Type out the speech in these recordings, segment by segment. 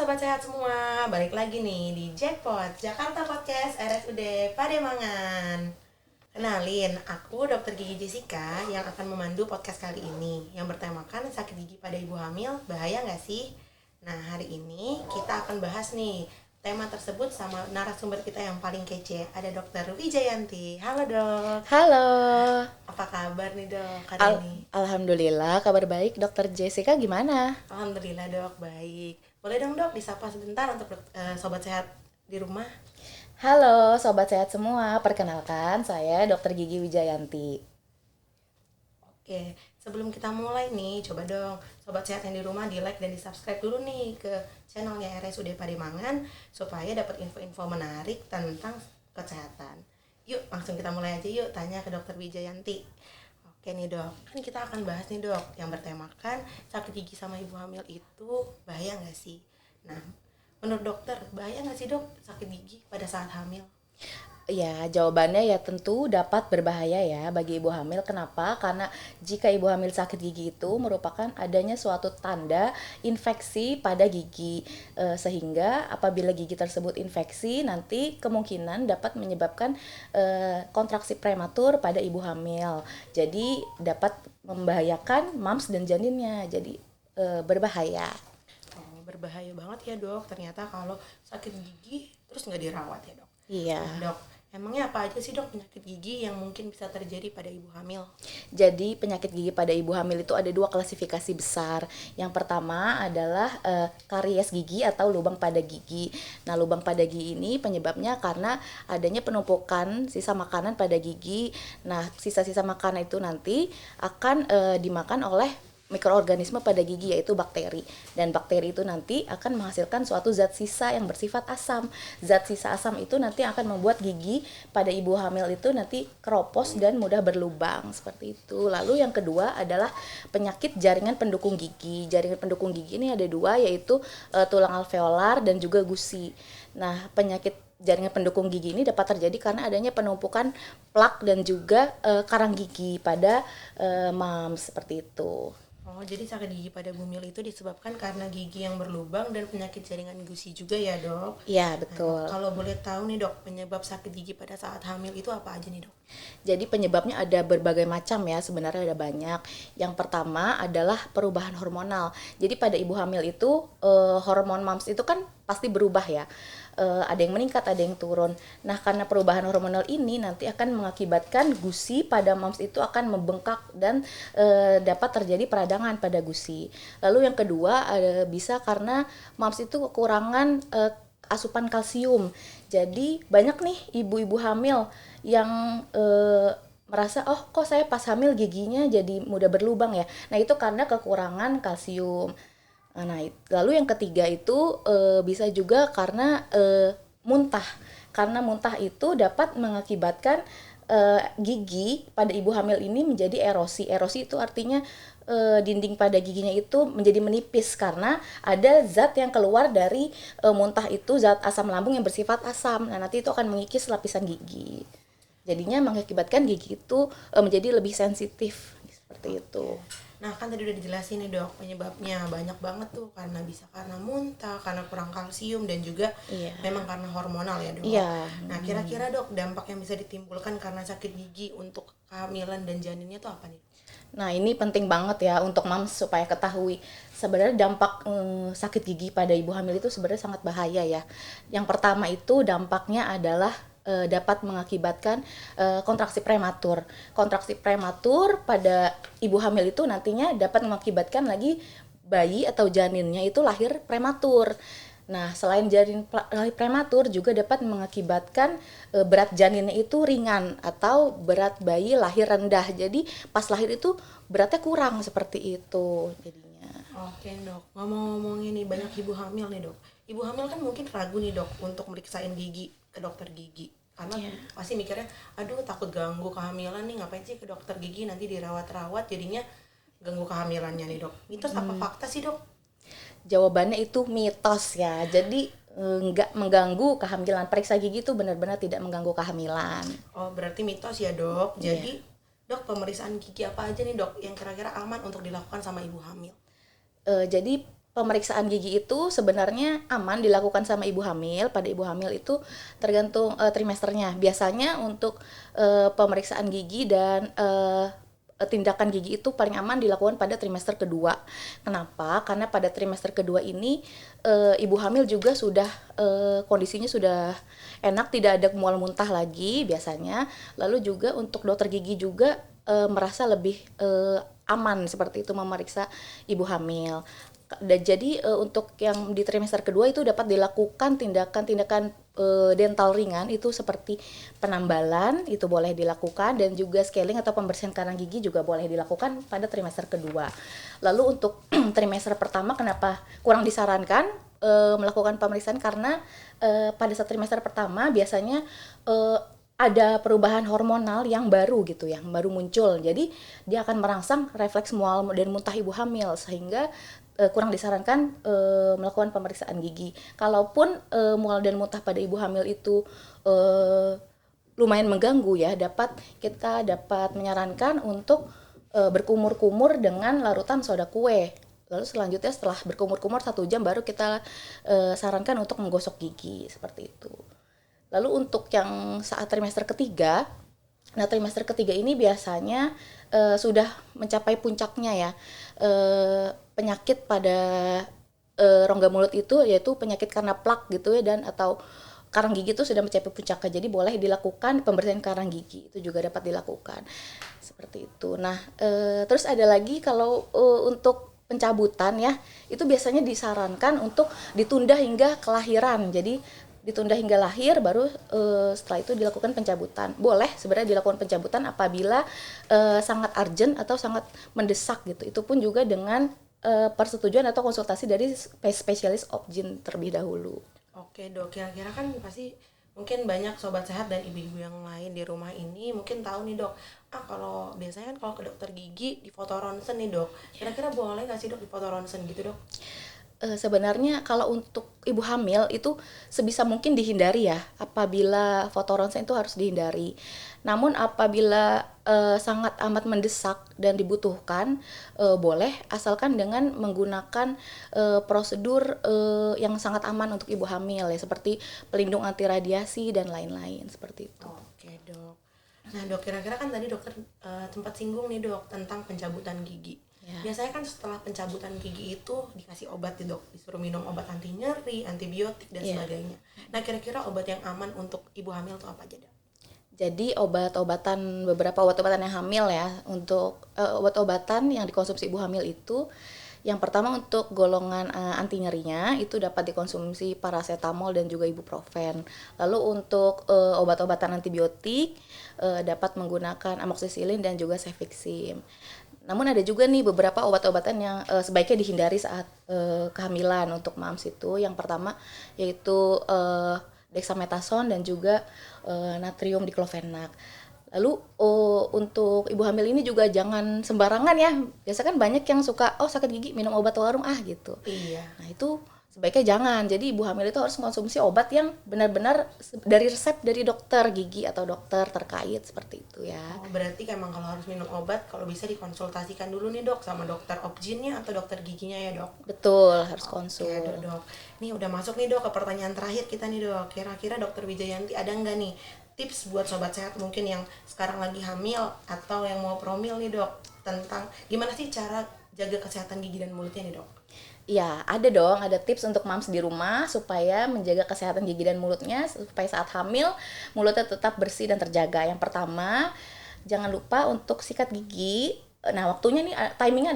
Sobat Sehat semua, balik lagi nih di Jackpot, Jakarta Podcast RSUD Pademangan. Kenalin, aku Dr. Gigi Jessica yang akan memandu podcast kali ini yang bertemakan sakit gigi pada ibu hamil, bahaya nggak sih? Nah, hari ini kita akan bahas nih tema tersebut sama narasumber kita yang paling kece. Ada Dr. Wijayanti. Halo dok. Halo. Apa kabar nih dok hari ini? Alhamdulillah, kabar baik. Dokter Jessica gimana? Alhamdulillah dok, baik. Boleh dong dok disapa sebentar untuk sobat sehat di rumah? Halo Sobat Sehat semua, perkenalkan saya Dokter Gigi Wijayanti. Oke, sebelum kita mulai nih, coba dong sobat sehat yang di rumah di like dan di subscribe dulu nih ke channelnya RSUD Pademangan supaya dapat info-info menarik tentang kesehatan. Yuk langsung kita mulai aja yuk, tanya ke Dokter Wijayanti. Oke nih dok, kan kita akan bahas nih dok yang bertemakan sakit gigi sama ibu hamil itu bahaya nggak sih? Nah, menurut dokter bahaya nggak sih dok sakit gigi pada saat hamil? Ya, jawabannya ya tentu dapat berbahaya ya bagi ibu hamil. Kenapa? Karena jika ibu hamil sakit gigi itu merupakan adanya suatu tanda infeksi pada gigi. Sehingga apabila gigi tersebut infeksi, nanti kemungkinan dapat menyebabkan kontraksi prematur pada ibu hamil. Jadi dapat membahayakan mams dan janinnya. Jadi berbahaya. Oh, berbahaya banget ya dok, ternyata kalau sakit gigi terus nggak dirawat ya dok. Iya. Nah dok, emangnya apa aja sih dok penyakit gigi yang mungkin bisa terjadi pada ibu hamil? Jadi penyakit gigi pada ibu hamil itu ada dua klasifikasi besar. Yang pertama adalah karies gigi atau lubang pada gigi. Nah, lubang pada gigi ini penyebabnya karena adanya penumpukan sisa makanan pada gigi. Nah, sisa-sisa makanan itu nanti akan dimakan oleh mikroorganisme pada gigi, yaitu bakteri, dan bakteri itu nanti akan menghasilkan suatu zat sisa yang bersifat asam. Zat sisa asam itu nanti akan membuat gigi pada ibu hamil itu nanti keropos dan mudah berlubang seperti itu. Lalu yang kedua adalah penyakit jaringan pendukung gigi. Jaringan pendukung gigi ini ada dua, yaitu tulang alveolar dan juga gusi. Nah, penyakit jaringan pendukung gigi ini dapat terjadi karena adanya penumpukan plak dan juga karang gigi pada mams seperti itu. Oh, jadi sakit gigi pada bumil itu disebabkan karena gigi yang berlubang dan penyakit jaringan gusi juga ya dok? Iya, Nah, betul. kalau boleh tahu nih dok, penyebab sakit gigi pada saat hamil itu apa aja nih dok? Jadi penyebabnya ada berbagai macam ya, sebenarnya ada banyak. Yang pertama adalah perubahan hormonal. Jadi pada ibu hamil itu hormon mams itu kan pasti berubah ya. Ada yang meningkat, ada yang turun. Nah, karena perubahan hormonal ini nanti akan mengakibatkan gusi pada mams itu akan membengkak dan dapat terjadi peradangan pada gusi. Lalu yang kedua bisa karena mams itu kekurangan asupan kalsium. Jadi banyak nih ibu-ibu hamil yang merasa, oh kok saya pas hamil giginya jadi mudah berlubang ya. Nah, itu karena kekurangan kalsium. Nah, lalu yang ketiga itu bisa juga karena muntah. Karena muntah itu dapat mengakibatkan gigi pada ibu hamil ini menjadi erosi. Erosi itu artinya dinding pada giginya itu menjadi menipis karena ada zat yang keluar dari muntah itu, zat asam lambung yang bersifat asam. Nah, nanti itu akan mengikis lapisan gigi. Jadinya mengakibatkan gigi itu menjadi lebih sensitif seperti itu. Nah, kan tadi udah dijelasin nih dok penyebabnya banyak banget tuh, karena bisa karena muntah, karena kurang kalsium, dan juga memang karena hormonal ya dok. Iya. Nah, kira-kira dok dampak yang bisa ditimbulkan karena sakit gigi untuk kehamilan dan janinnya tuh apa nih? Nah, ini penting banget ya untuk mams supaya ketahui. Sebenarnya dampak sakit gigi pada ibu hamil itu sebenarnya sangat bahaya ya. Yang pertama itu dampaknya adalah dapat mengakibatkan kontraksi prematur. Kontraksi prematur pada ibu hamil itu nantinya dapat mengakibatkan lagi bayi atau janinnya itu lahir prematur. Nah, selain janin lahir prematur juga dapat mengakibatkan berat janinnya itu ringan atau berat bayi lahir rendah. Jadi pas lahir itu beratnya kurang seperti itu jadinya. Oke dok, ngomong-ngomongin nih banyak ibu hamil nih dok. Ibu hamil kan mungkin ragu nih dok untuk meriksain gigi ke dokter gigi. Karena pasti mikirnya, aduh takut ganggu kehamilan nih, ngapain sih ke dokter gigi, nanti dirawat-rawat jadinya ganggu kehamilannya nih dok. Mitos apa fakta sih dok? Jawabannya itu mitos ya. Jadi nggak mengganggu kehamilan. Periksa gigi itu benar-benar tidak mengganggu kehamilan. Oh, berarti mitos ya dok. Jadi dok, pemeriksaan gigi apa aja nih dok yang kira-kira aman untuk dilakukan sama ibu hamil? Jadi pemeriksaan gigi itu sebenarnya aman dilakukan sama ibu hamil. Pada ibu hamil itu tergantung trimesternya. Biasanya untuk pemeriksaan gigi dan tindakan gigi itu paling aman dilakukan pada trimester kedua. Kenapa? Karena pada trimester kedua ini ibu hamil juga sudah kondisinya sudah enak, tidak ada mual muntah lagi biasanya. Lalu juga untuk dokter gigi juga merasa lebih aman seperti itu memeriksa ibu hamil. Dan jadi untuk yang di trimester kedua itu dapat dilakukan tindakan-tindakan dental ringan itu seperti penambalan itu boleh dilakukan, dan juga scaling atau pembersihan karang gigi juga boleh dilakukan pada trimester kedua. Lalu untuk trimester pertama kenapa kurang disarankan melakukan pemeriksaan, karena pada saat trimester pertama biasanya ada perubahan hormonal yang baru gitu, yang baru muncul. Jadi dia akan merangsang refleks mual dan muntah ibu hamil, sehingga kurang disarankan melakukan pemeriksaan gigi. Kalaupun mual dan muntah pada ibu hamil itu lumayan mengganggu ya, kita dapat menyarankan untuk berkumur-kumur dengan larutan soda kue. Lalu selanjutnya setelah berkumur-kumur 1 jam baru kita sarankan untuk menggosok gigi seperti itu. Lalu untuk yang saat trimester ketiga, nah trimester ketiga ini biasanya sudah mencapai puncaknya ya, penyakit pada rongga mulut itu, yaitu penyakit karena plak gitu ya, dan atau karang gigi itu sudah mencapai puncaknya. Jadi boleh dilakukan pembersihan karang gigi, itu juga dapat dilakukan seperti itu. Nah terus ada lagi kalau untuk pencabutan ya, itu biasanya disarankan untuk ditunda hingga kelahiran. Jadi ditunda hingga lahir, baru setelah itu dilakukan pencabutan. Boleh sebenarnya dilakukan pencabutan apabila sangat urgent atau sangat mendesak gitu. Itu pun juga dengan persetujuan atau konsultasi dari spesialis obgyn terlebih dahulu. Oke dok, kira-kira kan pasti mungkin banyak sobat sehat dan ibu-ibu yang lain di rumah ini mungkin tahu nih dok, kalau biasanya kan kalau ke dokter gigi di foto ronsen nih dok, kira-kira boleh nggak sih dok di foto ronsen gitu dok? Sebenarnya kalau untuk ibu hamil itu sebisa mungkin dihindari ya, apabila foto ronsen itu harus dihindari. Namun apabila sangat amat mendesak dan dibutuhkan, boleh, asalkan dengan menggunakan prosedur yang sangat aman untuk ibu hamil ya, seperti pelindung anti radiasi dan lain-lain seperti itu. Oke dok. Nah dok, kira-kira kan tadi dokter sempat singgung nih dok tentang pencabutan gigi. Ya. Biasanya kan setelah pencabutan gigi itu dikasih obat nih dok, disuruh minum obat anti nyeri, antibiotik dan sebagainya. Nah kira-kira obat yang aman untuk ibu hamil itu apa aja dok? Jadi beberapa obat-obatan yang hamil ya, untuk obat-obatan yang dikonsumsi ibu hamil itu, yang pertama untuk golongan anti nyerinya itu dapat dikonsumsi paracetamol dan juga ibuprofen. Lalu untuk obat-obatan antibiotik dapat menggunakan amoxicillin dan juga cefixime. Namun ada juga nih beberapa obat-obatan yang sebaiknya dihindari saat kehamilan untuk mams itu. Yang pertama yaitu dexamethasone dan juga natrium diklofenak. Lalu untuk ibu hamil ini juga jangan sembarangan ya. Biasa kan banyak yang suka sakit gigi minum obat warung gitu. Iya. Nah itu sebaiknya jangan. Jadi ibu hamil itu harus mengkonsumsi obat yang benar-benar dari resep dari dokter gigi atau dokter terkait seperti itu ya. Berarti emang kalau harus minum obat, kalau bisa dikonsultasikan dulu nih dok sama dokter obgynnya atau dokter giginya ya dok. Betul, harus konsul. Oke dok. Nih udah masuk nih dok ke pertanyaan terakhir kita nih dok. Kira-kira dokter Wijayanti ada nggak nih tips buat sobat sehat mungkin yang sekarang lagi hamil atau yang mau promil nih dok, tentang gimana sih cara jaga kesehatan gigi dan mulutnya nih dok? Ya, ada dong, ada tips untuk moms di rumah supaya menjaga kesehatan gigi dan mulutnya, supaya saat hamil mulutnya tetap bersih dan terjaga. Yang pertama, jangan lupa untuk sikat gigi. Nah, waktunya nih timingnya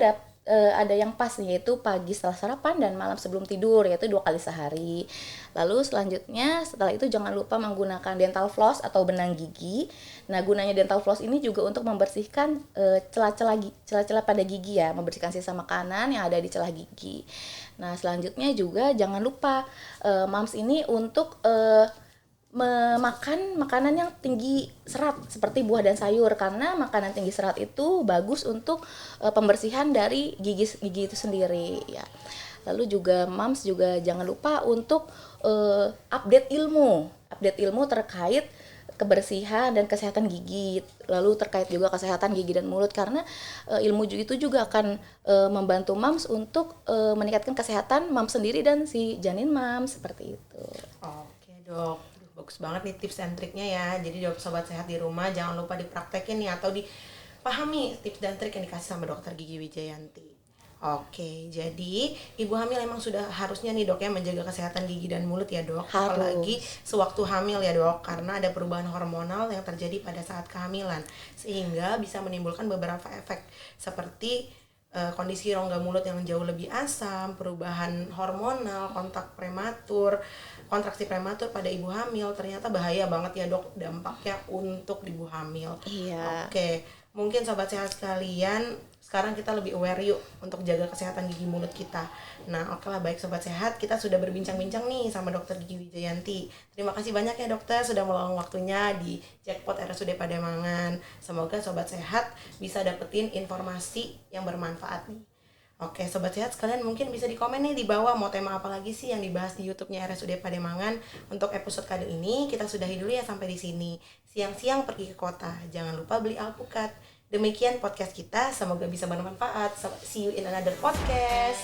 ada yang pas nih, yaitu pagi setelah sarapan dan malam sebelum tidur, yaitu 2 kali sehari. Lalu selanjutnya setelah itu jangan lupa menggunakan dental floss atau benang gigi. Nah, gunanya dental floss ini juga untuk membersihkan celah-celah pada gigi ya, membersihkan sisa makanan yang ada di celah gigi. Nah, selanjutnya juga jangan lupa moms ini untuk memakan makanan yang tinggi serat seperti buah dan sayur, karena makanan tinggi serat itu bagus untuk pembersihan dari gigi itu sendiri ya. Lalu juga moms juga jangan lupa untuk update ilmu terkait kebersihan dan kesehatan gigi. Lalu terkait juga kesehatan gigi dan mulut, karena ilmu itu juga akan membantu moms untuk meningkatkan kesehatan moms sendiri dan si janin moms, seperti itu. Oke dok, bagus banget nih tips and triknya ya. Jadi sobat sehat di rumah jangan lupa dipraktekin nih atau dipahami tips dan trik yang dikasih sama dokter Gigi Wijayanti. Oke, jadi ibu hamil emang sudah harusnya nih dok ya menjaga kesehatan gigi dan mulut ya dok. Harus. Apalagi sewaktu hamil ya dok, karena ada perubahan hormonal yang terjadi pada saat kehamilan, sehingga bisa menimbulkan beberapa efek seperti kondisi rongga mulut yang jauh lebih asam, perubahan hormonal, kontraksi prematur pada ibu hamil. Ternyata bahaya banget ya dok dampaknya untuk ibu hamil. Iya. Oke, mungkin sobat sehat sekalian, sekarang kita lebih aware yuk untuk jaga kesehatan gigi mulut kita. Nah, oke lah, baik sobat sehat, kita sudah berbincang-bincang nih sama dokter Gigi Wijayanti. Terima kasih banyak ya dokter sudah meluangkan waktunya di Jackpot RSUD Pademangan. Semoga sobat sehat bisa dapetin informasi yang bermanfaat nih. Oke, sobat sehat sekalian, mungkin bisa di komen nih di bawah mau tema apa lagi sih yang dibahas di YouTube-nya RSUD Pademangan. Untuk episode kali ini kita sudahi dulu ya sampai di sini. Siang-siang pergi ke kota, jangan lupa beli alpukat. Demikian podcast kita, semoga bisa bermanfaat. See you in another podcast.